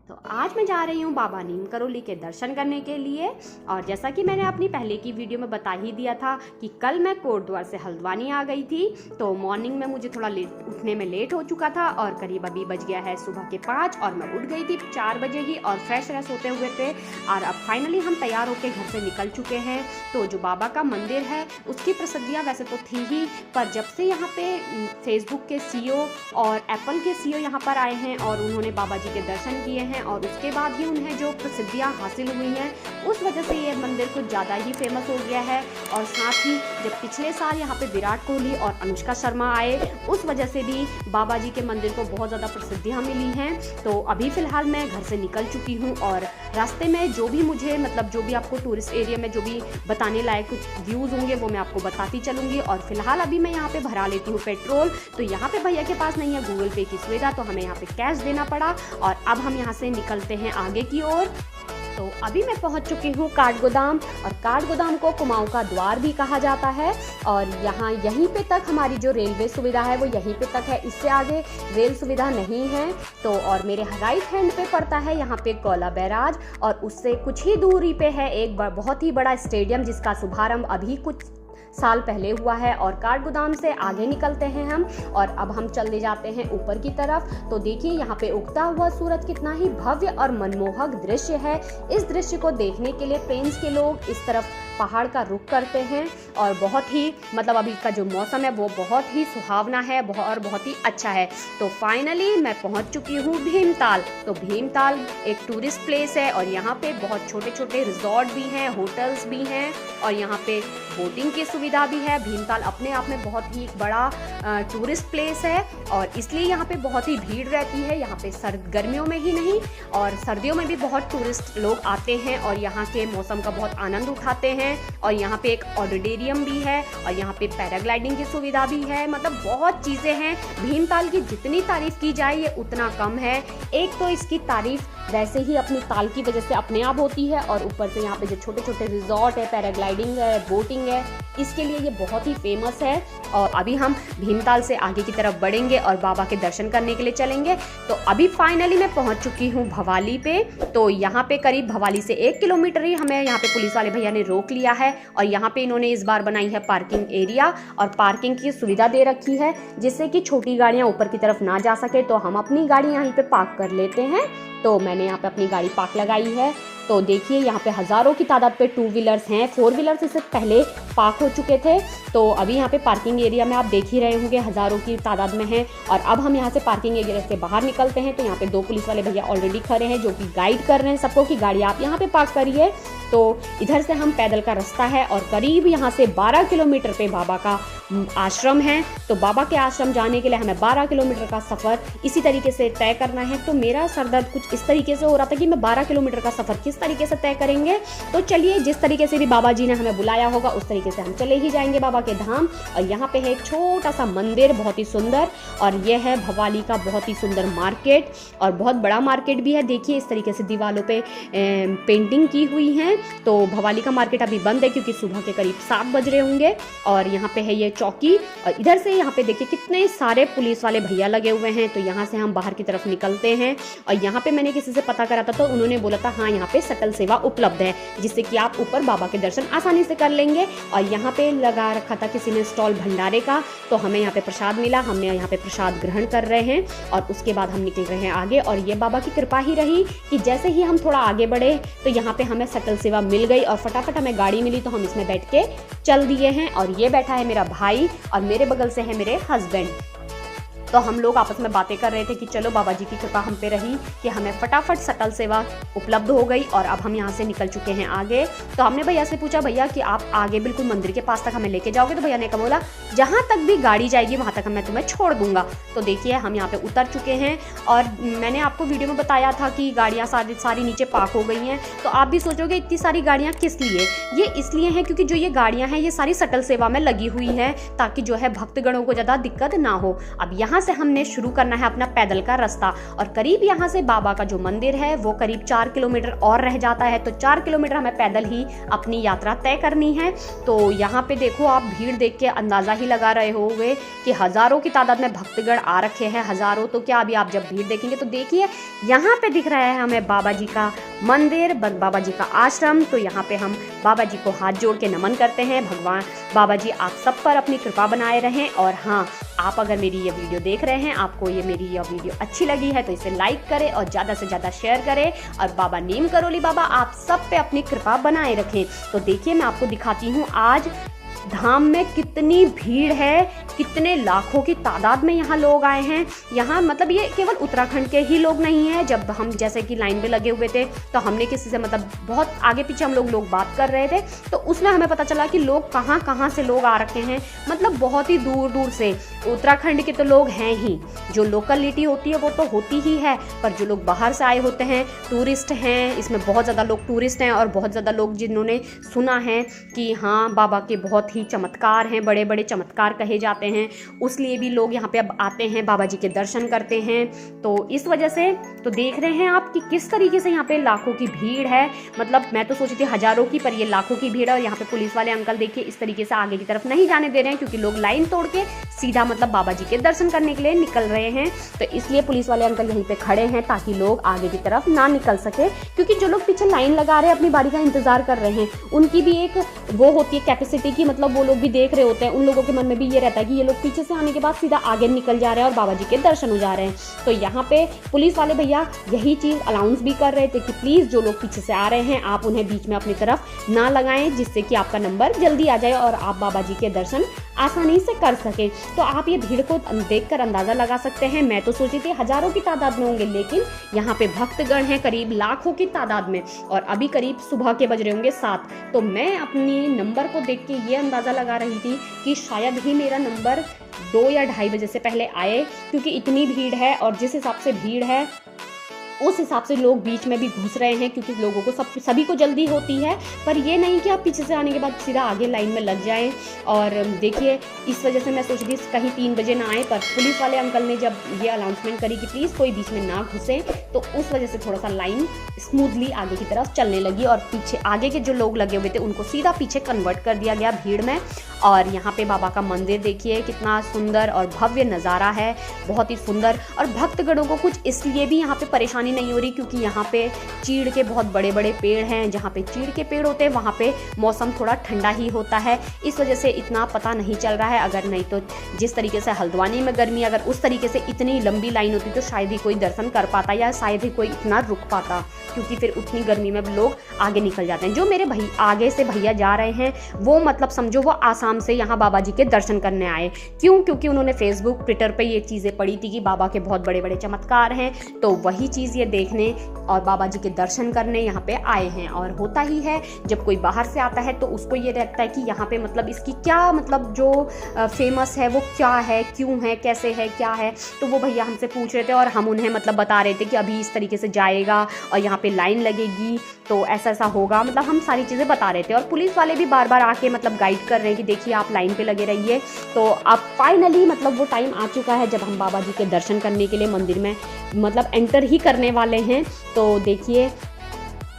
तो आज मैं जा रही हूँ बाबा नीम करोली के दर्शन करने के लिए। और जैसा कि मैंने अपनी पहले की वीडियो में बता ही दिया था कि कल मैं कोटद्वार से हल्द्वानी आ गई थी, तो मॉर्निंग में मुझे थोड़ा उठने में लेट हो चुका था और करीब अभी बज गया है सुबह के 5 और मैं उठ गई थी 4 बजे ही और फ्रेश होते हुए थे। और अब फाइनली हम तैयार होकर घर से निकल चुके हैं। तो जो बाबा का मंदिर है उसकी प्रसिद्धियाँ वैसे तो थी ही, पर जब से यहाँ पे फेसबुक के CEO और एप्पल के CEO यहाँ पर आए हैं और उन्होंने बाबा जी के दर्शन किए हैं और उसके बाद ही उन्हें जो प्रसिद्धियाँ हासिल हुई हैं उस वजह से ये मंदिर कुछ ज़्यादा ही फेमस हो गया है। और साथ ही जब पिछले साल यहाँ पे विराट कोहली और अनुष्का शर्मा आए उस वजह से भी बाबा जी के मंदिर को बहुत ज़्यादा प्रसिद्धियाँ मिली हैं। तो अभी फ़िलहाल मैं घर से निकल चुकी हूँ और रास्ते में जो भी मुझे जो भी आपको टूरिस्ट एरिया में जो भी बताने लायक कुछ व्यूज़ होंगे वो मैं आपको बताती चलूँगी। और फिलहाल अभी मैं यहाँ पे भरा लेती हूँ पेट्रोल। तो यहाँ पे भैया के पास नहीं है गूगल पे की सुविधा, तो हमें यहाँ पे कैश देना पड़ा और अब हम यहाँ से निकलते हैं आगे की ओर। तो अभी मैं पहुंच चुकी हूँ काठगोदाम, और काठगोदाम को कुमाऊं का द्वार भी कहा जाता है। और यहीं पे तक हमारी जो रेलवे सुविधा है वो यहीं पे तक है, इससे आगे रेल सुविधा नहीं है। तो और मेरे राइट हैंड पे पड़ता है यहाँ पे कोला बैराज और उससे कुछ ही दूरी पे है एक बहुत ही बड़ा स्टेडियम जिसका शुभारंभ अभी कुछ साल पहले हुआ है। और काठगोदाम से आगे निकलते हैं हम और अब हम चलने जाते हैं ऊपर की तरफ। तो देखिए यहाँ पे उगता हुआ सूरज कितना ही भव्य और मनमोहक दृश्य है। इस दृश्य को देखने के लिए फ्रेंड्स के लोग इस तरफ पहाड़ का रुख करते हैं और बहुत ही अभी का जो मौसम है वो बहुत ही सुहावना है और बहुत ही अच्छा है। तो फाइनली मैं पहुंच चुकी हूँ भीमताल। तो भीमताल एक टूरिस्ट प्लेस है और यहाँ पे बहुत छोटे छोटे रिजॉर्ट भी हैं, होटल्स भी हैं और यहाँ पे बोटिंग की सुविधा भी है। भीमताल अपने आप में बहुत ही बड़ा टूरिस्ट प्लेस है और इसलिए यहाँ पे बहुत ही भीड़ रहती है। यहाँ पे गर्मियों में ही नहीं और सर्दियों में भी बहुत टूरिस्ट लोग आते हैं और यहाँ के मौसम का बहुत आनंद उठाते हैं। और यहाँ पे एक ऑडिटोरियम भी है और यहाँ पे पैराग्लाइडिंग की सुविधा भी है। बहुत चीज़ें हैं। भीमताल की जितनी तारीफ की जाए ये उतना कम है। एक तो इसकी तारीफ वैसे ही अपनी ताल की वजह से अपने आप होती है और ऊपर से यहाँ पे जो छोटे छोटे रिजॉर्ट है, पैराग्लाइडिंग है, बोटिंग है, इसके लिए ये बहुत ही फेमस है। और अभी हम भीमताल से आगे की तरफ बढ़ेंगे और बाबा के दर्शन करने के लिए चलेंगे। तो अभी फाइनली मैं पहुंच चुकी हूँ भवाली पे। तो यहाँ पे करीब भवाली से 1 किलोमीटर ही हमें यहाँ पे पुलिस वाले भैया ने रोक लिया है और यहाँ पे इन्होंने इस बार बनाई है पार्किंग एरिया और पार्किंग की सुविधा दे रखी है जिससे कि छोटी गाड़ियाँ ऊपर की तरफ ना जा सके। तो हम अपनी गाड़ी यहीं पे पार्क कर लेते हैं। तो मैंने यहाँ पे अपनी गाड़ी पार्क लगाई है। तो देखिए यहाँ पे हज़ारों की तादाद पे 2 व्हीलर्स हैं, 4 व्हीलर्स इससे पहले पार्क हो चुके थे। तो अभी यहाँ पे पार्किंग एरिया में आप देख ही रहे होंगे हज़ारों की तादाद में हैं। और अब हम यहाँ से पार्किंग एरिया से बाहर निकलते हैं। तो यहाँ पे 2 पुलिस वाले भैया ऑलरेडी खड़े हैं जो कि गाइड कर रहे हैं सबको कि गाड़ी आप यहाँ पे पार्क करिए। तो इधर से हम पैदल का रास्ता है और करीब यहाँ से 12 किलोमीटर पे बाबा का आश्रम है। तो बाबा के आश्रम जाने के लिए हमें 12 किलोमीटर का सफ़र इसी तरीके से तय करना है। तो मेरा सरदर्द कुछ इस तरीके से हो रहा था कि मैं 12 किलोमीटर का सफ़र किस तरीके से तय करेंगे। तो चलिए जिस तरीके से भी बाबा जी ने हमें बुलाया होगा उस तरीके से हम चले ही जाएंगे बाबा के धाम। और यहाँ पे है एक छोटा सा मंदिर बहुत ही सुंदर और यह है भवाली का बहुत ही सुंदर मार्केट और बहुत बड़ा मार्केट भी है। देखिए इस तरीके से दीवारों पे पेंटिंग की हुई है। तो भवाली का मार्केट अभी बंद है क्योंकि सुबह के करीब 7 बज रहे होंगे। और यहाँ पे है ये चौकी और इधर से यहाँ पे देखिए कितने सारे पुलिस वाले भैया लगे हुए हैं। तो यहाँ से हम बाहर की तरफ निकलते हैं और यहाँ पे मैंने किसी से पता करा था तो उन्होंने बोला था हाँ यहाँ पे शटल सेवा उपलब्ध है जिससे कि आप ऊपर बाबा के दर्शन आसानी से कर लेंगे। और यहाँ पे लगा रखा था किसी ने स्टॉल भंडारे का, तो हमें यहाँ पे प्रसाद मिला, हमने यहाँ पे प्रसाद ग्रहण कर रहे हैं और उसके बाद हम निकल रहे हैं आगे। और ये बाबा की कृपा ही रही कि जैसे ही हम थोड़ा आगे बढ़े तो यहाँ पे हमें शटल सेवा मिल गई और फटाफट हमें गाड़ी मिली तो हम इसमें बैठ के चल दिए हैं। और ये बैठा है मेरा भाई और मेरे बगल से है मेरे हस्बैंड। तो हम लोग आपस में बातें कर रहे थे कि चलो बाबा जी की कृपा हम पे रही कि हमें फटाफट शटल सेवा उपलब्ध हो गई और अब हम यहाँ से निकल चुके हैं आगे। तो हमने भैया से पूछा भैया कि आप आगे बिल्कुल मंदिर के पास तक हमें लेके जाओगे। तो भैया ने कहा बोला जहाँ तक भी गाड़ी जाएगी वहाँ तक मैं तुम्हें छोड़ दूंगा। तो देखिए हम यहाँ पे उतर चुके हैं और मैंने आपको वीडियो में बताया था कि गाड़ियाँ सारी नीचे पार्क हो गई हैं। तो आप भी सोचोगे इतनी सारी गाड़ियाँ किस लिए? ये इसलिए हैं क्योंकि जो ये गाड़ियाँ हैं ये सारी शटल सेवा में लगी हुई हैं ताकि जो है भक्तगणों को ज़्यादा दिक्कत ना हो। अब यहाँ से हमने शुरू करना है अपना पैदल का रास्ता। और करीब यहाँ से बाबा का जो मंदिर है वो करीब 4 किलोमीटर और रह जाता है, तो 4 किलोमीटर हमें पैदल ही अपनी यात्रा तय करनी है। तो यहाँ पे देखो, आप भीड़ देख के अंदाज़ा ही लगा रहे होंगे कि हज़ारों की तादाद में भक्तगण आ रखे हैं। हज़ारों तो क्या, अभी आप जब भीड़ देखेंगे तो देखिए यहाँ पे दिख रहा है हमें बाबा जी का मंदिर, बाबा जी का आश्रम। तो यहाँ पे हम बाबा जी को हाथ जोड़ के नमन करते हैं। भगवान बाबा जी आप सब पर अपनी कृपा बनाए रहें। और हाँ, आप अगर मेरी ये वीडियो देख रहे हैं, आपको ये मेरी ये वीडियो अच्छी लगी है तो इसे लाइक करें और ज़्यादा से ज़्यादा शेयर करें। और बाबा नीम करोली बाबा आप सब पे अपनी कृपा बनाए रखें। तो देखिए, मैं आपको दिखाती हूँ आज धाम में कितनी भीड़ है, कितने लाखों की तादाद में यहाँ लोग आए हैं। यहाँ मतलब ये केवल उत्तराखंड के ही लोग नहीं हैं। जब हम जैसे कि लाइन पे लगे हुए थे तो हमने किसी से मतलब बहुत आगे पीछे हम लोग बात कर रहे थे, तो उसमें हमें पता चला कि लोग कहाँ कहाँ से लोग आ रखे हैं, मतलब बहुत ही दूर दूर से। उत्तराखंड के तो लोग हैं ही, जो लोकलिटी होती है वो तो होती ही है, पर जो लोग बाहर से आए होते हैं, टूरिस्ट हैं, इसमें बहुत ज़्यादा लोग टूरिस्ट हैं और बहुत ज़्यादा लोग जिन्होंने सुना है कि हाँ बाबा के बहुत ही चमत्कार हैं, बड़े बड़े चमत्कार कहे जाते हैं, उसलिए भी लोग यहाँ पे अब आते हैं, बाबा जी के दर्शन करते हैं। तो इस वजह से तो देख रहे हैं आप कि किस तरीके से यहाँ पे लाखों की भीड़ है। मतलब मैं तो सोची थी हज़ारों की, पर ये लाखों की भीड़ है। और यहाँ पे पुलिस वाले अंकल देखिए इस तरीके से आगे की तरफ नहीं जाने दे रहे हैं, क्योंकि लोग लाइन तोड़ के सीधा मतलब बाबा जी के दर्शन करने के लिए निकल रहे हैं। तो इसलिए पुलिस वाले अंकल यहीं पे खड़े हैं ताकि लोग आगे की तरफ ना निकल सके, क्योंकि जो लोग पीछे लाइन लगा रहे हैं, अपनी बारी का इंतजार कर रहे हैं, उनकी भी एक वो होती है कैपेसिटी की, मतलब वो लोग भी देख रहे होते हैं। उन लोगों के मन में भी ये रहता है कि ये लोग पीछे से आने के बाद सीधा आगे निकल जा रहे हैं और बाबा जी के दर्शन हो जा रहे हैं। तो यहाँ पे पुलिस वाले भैया यही चीज़ अनाउंस भी कर रहे थे कि प्लीज़ जो लोग पीछे से आ रहे हैं आप उन्हें बीच में अपनी तरफ ना लगाएं, जिससे कि आपका नंबर जल्दी आ जाए और आप बाबा जी के दर्शन आसानी से कर सकें। तो आप ये भीड़ को देखकर अंदाज़ा लगा सकते हैं। मैं तो सोची थी हज़ारों की तादाद में होंगे, लेकिन यहाँ पे भक्तगण हैं करीब लाखों की तादाद में, और अभी करीब सुबह के बज रहे होंगे 7। तो मैं अपनी नंबर को देख के ये अंदाज़ा लगा रही थी कि शायद ही मेरा नंबर 2 या 2:30 बजे से पहले आए, क्योंकि इतनी भीड़ है। और जिस हिसाब से भीड़ है उस हिसाब से लोग बीच में भी घुस रहे हैं, क्योंकि लोगों को सभी को जल्दी होती है, पर ये नहीं कि आप पीछे से आने के बाद सीधा आगे लाइन में लग जाएं। और देखिए इस वजह से मैं सोच रही कहीं 3 बजे ना आए, पर पुलिस वाले अंकल ने जब ये अनाउंसमेंट करी कि प्लीज़ कोई बीच में ना घुसे, तो उस वजह से थोड़ा सा लाइन स्मूथली आगे की तरफ चलने लगी और पीछे आगे के जो लोग लगे हुए थे उनको सीधा पीछे कन्वर्ट कर दिया गया भीड़ में। और यहाँ पे बाबा का मंदिर देखिए कितना सुंदर और भव्य नज़ारा है, बहुत ही सुंदर। और भक्तगणों को कुछ इसलिए भी यहाँ पे परेशानी नहीं हो रही, क्योंकि यहाँ पे चीड़ के बहुत बड़े बड़े पेड़ हैं। जहाँ पे चीड़ के पेड़ होते हैं वहाँ पे मौसम थोड़ा ठंडा ही होता है, इस वजह से इतना पता नहीं चल रहा है। अगर नहीं तो जिस तरीके से हल्द्वानी में गर्मी, अगर उस तरीके से इतनी लंबी लाइन होती तो शायद ही कोई दर्शन कर पाता, या शायद ही कोई इतना रुक पाता, क्योंकि फिर उतनी गर्मी में लोग आगे निकल जाते हैं। जो मेरे आगे से भैया जा रहे हैं वो मतलब समझो वो आसाम से यहाँ बाबा जी के दर्शन करने आए। क्यों? क्योंकि उन्होंने फेसबुक ट्विटर पे ये चीज़ें पढ़ी थी कि बाबा के बहुत बड़े बड़े चमत्कार हैं, तो वही चीज़ ये देखने और बाबा जी के दर्शन करने यहाँ पे आए हैं। और होता ही है जब कोई बाहर से आता है तो उसको ये रहता है कि यहाँ पे मतलब इसकी क्या मतलब जो फेमस है वो क्या है, क्यों है, कैसे है, क्या है। तो वो भैया हमसे पूछ रहे थे और हम उन्हें मतलब बता रहे थे कि अभी इस तरीके से जाएगा और यहाँ पे लाइन लगेगी, तो ऐसा ऐसा होगा, मतलब हम सारी चीज़ें बता रहे थे। और पुलिस वाले भी बार बार आके मतलब गाइड कर रहे हैं कि देखिए आप लाइन पे लगे रहिए। तो अब फाइनली मतलब वो टाइम आ चुका है जब हम बाबा जी के दर्शन करने के लिए मंदिर में मतलब एंटर ही करने वाले हैं। तो देखिए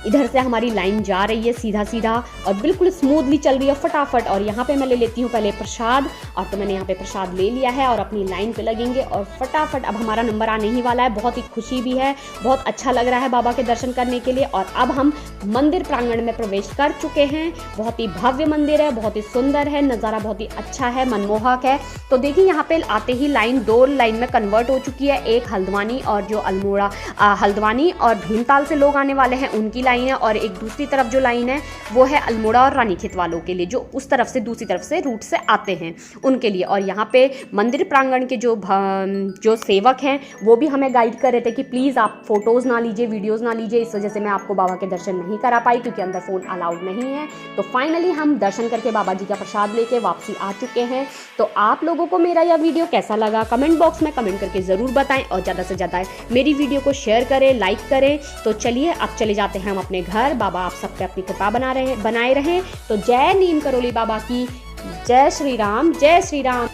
इधर से हमारी लाइन जा रही है सीधा सीधा और बिल्कुल स्मूथली चल रही है फटाफट। और यहाँ पे मैं ले लेती हूँ पहले प्रसाद, और तो मैंने यहाँ पे प्रसाद ले लिया है और अपनी लाइन पे लगेंगे और फटाफट अब हमारा नंबर आने ही वाला है। बहुत ही खुशी भी है, बहुत अच्छा लग रहा है बाबा के दर्शन करने के लिए। और अब हम मंदिर प्रांगण में प्रवेश कर चुके हैं। बहुत ही भव्य मंदिर है, बहुत ही सुंदर है, नज़ारा बहुत ही अच्छा है, मनमोहक है। तो देखिए यहाँ पे आते ही लाइन 2 लाइन में कन्वर्ट हो चुकी है, एक हल्द्वानी और जो अल्मोड़ा हल्द्वानी और भीमताल से लोग आने वाले हैं उनकी लाइन है, और एक दूसरी तरफ जो लाइन है वो है अल्मोड़ा और रानीखेत वालों के लिए, जो उस तरफ से दूसरी तरफ से रूट से आते हैं उनके लिए। और यहाँ पे मंदिर प्रांगण के जो सेवक हैं वो भी हमें गाइड कर रहे थे कि प्लीज़ आप फोटोज़ ना लीजिए, वीडियोज़ ना लीजिए। इस वजह से मैं आपको बाबा के दर्शन नहीं करा पाई, क्योंकि अंदर फ़ोन अलाउड नहीं है। तो फाइनली हम दर्शन करके बाबा जी का प्रसाद लेके वापसी आ चुके हैं। तो आप लोगों को मेरा यह वीडियो कैसा लगा कमेंट बॉक्स में कमेंट करके ज़रूर बताएं, और ज़्यादा से ज़्यादा मेरी वीडियो को शेयर करें, लाइक करें। तो चलिए अब चले जाते हैं हम अपने घर। बाबा आप सब पे अपनी कृपा बनाए रहें। तो जय नीम करोली बाबा की, जय श्री राम, जय श्री राम।